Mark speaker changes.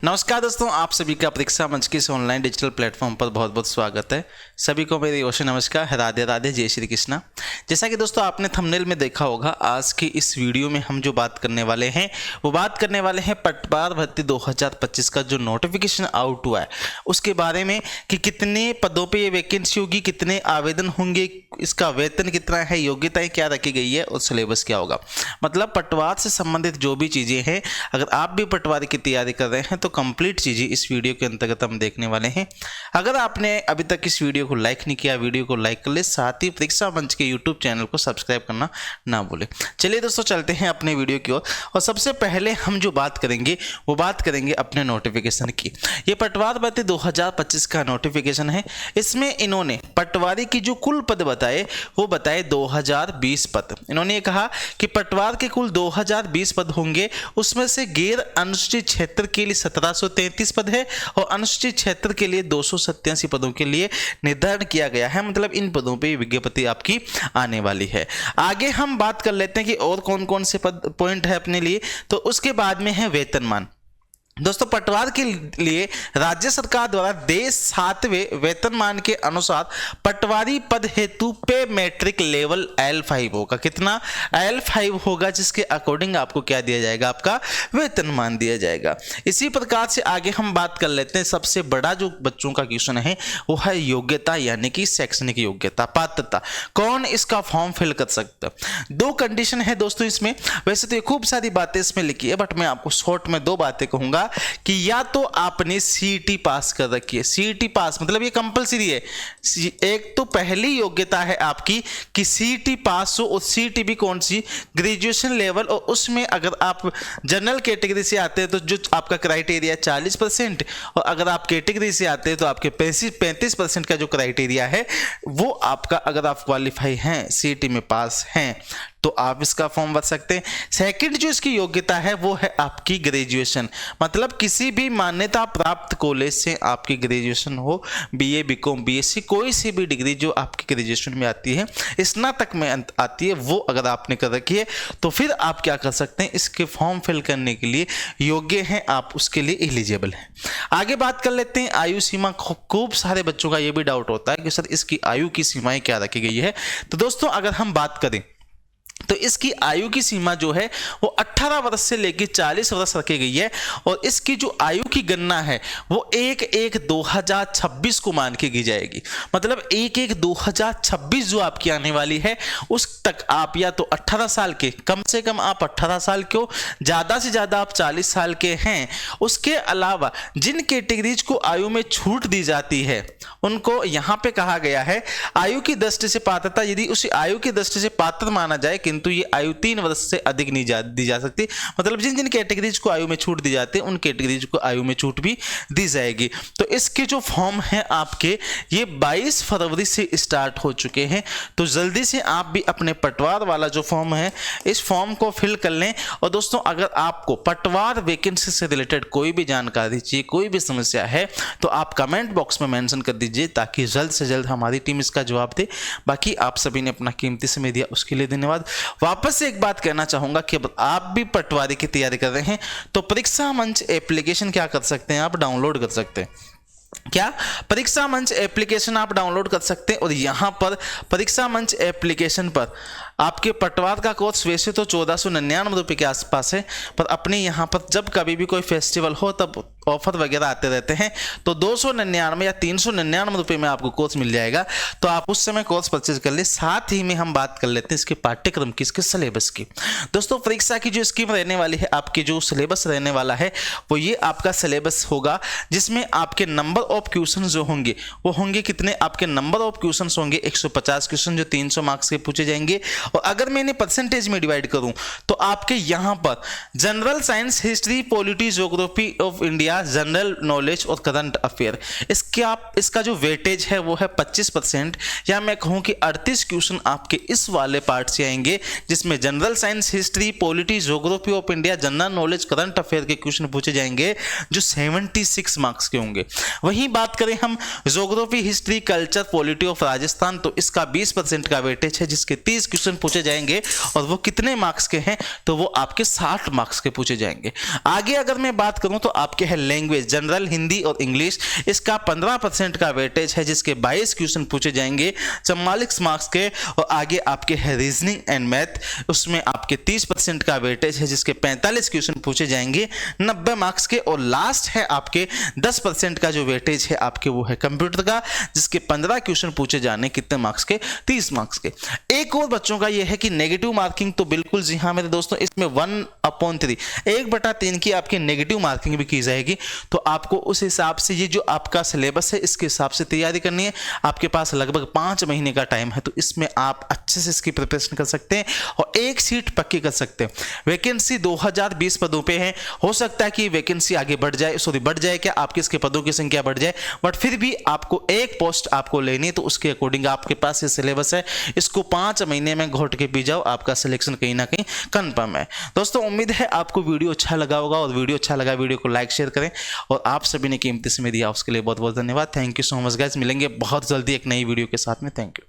Speaker 1: नमस्कार दोस्तों, आप सभी का परीक्षा मंच के इस ऑनलाइन डिजिटल प्लेटफॉर्म पर बहुत बहुत स्वागत है। सभी को मेरी ओर से नमस्कार, राधे राधे, जय श्री कृष्णा। जैसा कि दोस्तों आपने थंबनेल में देखा होगा, आज की इस वीडियो में हम जो बात करने वाले हैं वो बात करने वाले हैं पटवार भर्ती 2025 का जो नोटिफिकेशन आउट हुआ है उसके बारे में कि कितने पदों पर ये वैकेंसी होगी, कितने आवेदन होंगे, इसका वेतन कितना है, योग्यताएँ क्या रखी गई है और सिलेबस क्या होगा। मतलब पटवार से संबंधित जो भी चीज़ें हैं, अगर आप भी पटवारी की तैयारी कर रहे हैं तो कंप्लीट चीज़ें इस वीडियो के अंतर्गत हम देखने वाले हैं। अगर आपने अभी तक इस वीडियो को लाइक नहीं किया, वीडियो को लाइक कर ले, साथ ही परीक्षा मंच के यूट्यूब चैनल को सब्सक्राइब करना ना भूलें। चलिए दोस्तों, चलते हैं अपने वीडियो की ओर। और सबसे पहले हम जो बात करेंगे वो बात करेंगे अपने नोटिफिकेशन की। ये पटवार भर्ती 2025 का नोटिफिकेशन है। इसमें इन्होंने पटवारी की जो कुल पद बताए वो बताए 2020 पद। इन्होंने ये कहा कि पटवार के कुल 2020 पद होंगे, उसमें से गैर अनुसूचित क्षेत्र के लिए 1733 पद है और अनुसूचित क्षेत्र के लिए 287 पदों के लिए निर्धारण किया गया है। मतलब इन पदों पे विज्ञप्ति आपकी आने वाली है। आगे हम बात कर लेते हैं कि और कौन कौन से पद पॉइंट है अपने लिए। तो उसके बाद में है वेतनमान। दोस्तों, पटवार के लिए राज्य सरकार द्वारा देश 7वें वेतनमान के अनुसार पटवारी पद हेतु पे मैट्रिक लेवल L5 होगा। कितना? L5 होगा, जिसके अकॉर्डिंग आपको क्या दिया जाएगा? आपका वेतनमान दिया जाएगा। इसी प्रकार से आगे हम बात कर लेते हैं। सबसे बड़ा जो बच्चों का क्वेश्चन है वो है योग्यता, यानी कि शैक्षणिक योग्यता, पात्रता। कौन इसका फॉर्म फिल कर सकता है? दो कंडीशन है दोस्तों इसमें। वैसे तो ये खूब सारी बातें इसमें लिखी है, बट मैं आपको शॉर्ट में दो बातें कहूंगा कि या तो आपने सीईटी पास कर रखी है। सीईटी पास मतलब ये कंपलसरी है। एक तो पहली योग्यता है आपकी कि सीईटी पास हो, और सीईटी भी कौन सी? Graduation level. और उसमें अगर आप जनरल कैटेगरी से आते हैं तो जो आपका क्राइटेरिया 40%, और अगर आप कैटेगरी से आते हैं तो आपके 35% का जो क्राइटेरिया है वो आपका, अगर आप क्वालिफाई हैं, सीईटी में पास हैं, तो आप इसका फॉर्म भर सकते हैं। सेकंड जो इसकी योग्यता है वो है आपकी ग्रेजुएशन। मतलब किसी भी मान्यता प्राप्त कॉलेज से आपकी ग्रेजुएशन हो, बीए, बीकॉम, बीएससी, कोई सी भी डिग्री जो आपकी ग्रेजुएशन में आती है, स्नातक में आती है, वो अगर आपने कर रखी है तो फिर आप क्या कर सकते हैं? इसके फॉर्म फिल करने के लिए योग्य हैं, आप उसके लिए एलिजिबल हैं। आगे बात कर लेते हैं आयु सीमा। खूब सारे बच्चों का ये भी डाउट होता है कि सर इसकी आयु की सीमाएं क्या रखी गई है। तो दोस्तों, अगर हम बात करें तो इसकी आयु की सीमा जो है वो 18 वर्ष से लेकर 40 वर्ष रखी गई है। और इसकी जो आयु की गणना है वो 1/1/2026 को मान के की जाएगी। मतलब 1/1/2026 जो आपकी आने वाली है उस तक आप या तो 18 साल के, कम से कम आप 18 साल के हो, ज़्यादा से ज़्यादा आप 40 साल के हैं। उसके अलावा जिन कैटेगरीज को आयु में छूट दी जाती है उनको यहाँ पे कहा गया है आयु की दृष्टि से पात्रता। यदि उस आयु की दृष्टि से पात्र माना जाए, किंतु ये आयु 3 वर्ष से अधिक नहीं दी जा सकती। मतलब जिन जिन कैटेगरीज को आयु में छूट दी जाती है उन कैटेगरीज को आयु में छूट भी दी जाएगी। तो इसके जो फॉर्म है आपके, ये 22 फरवरी से स्टार्ट हो चुके हैं। तो जल्दी से आप भी अपने पटवार वाला जो फॉर्म है इस फॉर्म को फिल कर लें। और दोस्तों, अगर आपको पटवार वैकेंसी से रिलेटेड कोई भी जानकारी चाहिए, कोई भी समस्या है, तो आप कमेंट बॉक्स में मेंशन कर दीजिए ताकि जल्द से जल्द हमारी टीम इसका जवाब दे। बाकी आप सभी ने अपना कीमती समय दिया, उसके लिए धन्यवाद। वापस से एक बात कहना चाहूंगा कि अब आप भी पटवारी की तैयारी कर रहे हैं तो परीक्षा मंच एप्लीकेशन क्या कर सकते हैं? आप डाउनलोड कर सकते हैं। क्या? परीक्षा मंच एप्लीकेशन आप डाउनलोड कर सकते हैं। और यहाँ पर परीक्षा मंच एप्लीकेशन पर आपके पटवार का कोर्स वैसे तो 1499 रुपये के आसपास है, पर अपने यहाँ पर जब कभी भी कोई फेस्टिवल हो तब ऑफर वगैरह आते रहते हैं, तो 299 या 399 रुपये में आपको कोर्स मिल जाएगा। तो आप उस समय कोर्स परचेज कर ले। साथ ही में हम बात कर लेते हैं इसके पाठ्यक्रम की, इसके सिलेबस की। दोस्तों, परीक्षा की जो स्कीम रहने वाली है, आपकी जो सिलेबस रहने वाला है वो ये आपका सिलेबस होगा, जिसमें आपके नंबर ऑफ क्वेश्चन जो होंगे वो होंगे कितने? आपके नंबर ऑफ क्वेश्चन होंगे 150 क्वेश्चन, जो 300 मार्क्स के पूछे जाएंगे। और अगर मैंने परसेंटेज में डिवाइड करूं तो आपके यहां पर general science, history, polity, geography of India, general knowledge और करंट अफेयर, इसका जो वेटेज है वो है 25%, या मैं कहूँ कि 38 क्वेश्चन आपके इस वाले पार्ट से आएंगे, जिसमें general science, history, polity, geography of India, general knowledge, current affair के क्वेश्चन पूछे जाएंगे जो 76 मार्क्स के होंगे। वहीं बात करें हम geography, history, culture, polity of Rajasthan, तो इसका 20% का वेटेज है, जिसके 30 क्वेश्चन पूछे जाएंगे और वो कितने मार्क्स के हैं, तो वो आपके 60 मार्क्स के पूछे जाएंगे। आगे अगर मैं बात करूं तो आपके है लैंग्वेज, जनरल, हिंदी और इंग्लिश, इसका 15% का वेटेज है, जिसके 22 क्वेश्चन पूछे जाएंगे 44 मार्क्स के। और आगे आपके है रीजनिंग एंड मैथ, उसमें आपके 30% का वेटेज है, जिसके 45 क्वेश्चन पूछे जाएंगे 90 मार्क्स के। और लास्ट है आपके 10% का जो वेटेज है आपके वो है कंप्यूटर का, जिसके 15 क्वेश्चन पूछे जाने कितने मार्क्स के, 30 मार्क्स के। एक और बच्चों का यह है कि नेगेटिव मार्किंग, तो बिल्कुल जी हाँ मेरे दोस्तों, इसमें 1/3 1/3 की आपकी नेगेटिव मार्किंग भी की जाएगी। तो आपको उस हिसाब से ये जो आपका सिलेबस है इसके हिसाब से तैयारी करनी है। आपके पास लगभग 5 महीने का टाइम है, तो इसमें आप अच्छे से इसकी प्रिपरेशन कर सकते हैं और एक सीट पक्की कर सकते हैं। वैकेंसी 2020 पदों पे है, हो सकता है कि वैकेंसी आगे बढ़ जाए क्या आपके इसके पदों की संख्या बढ़ जाए, बट फिर भी आपको एक पोस्ट आपको लेनी है, तो उसके अकॉर्डिंग आपके पास ये सिलेबस है, इसको 5 महीने में घोट के पी जाओ, आपका सिलेक्शन कहीं ना कहीं कंफर्म है। दोस्तों उम्मीद है आपको वीडियो अच्छा लगा होगा, और वीडियो अच्छा लगा वीडियो को लाइक शेयर करें, और आप सभी ने कीमती समय दिया उसके लिए बहुत बहुत धन्यवाद। Thank you so much guys, मिलेंगे बहुत जल्दी एक नई वीडियो के साथ में। Thank you.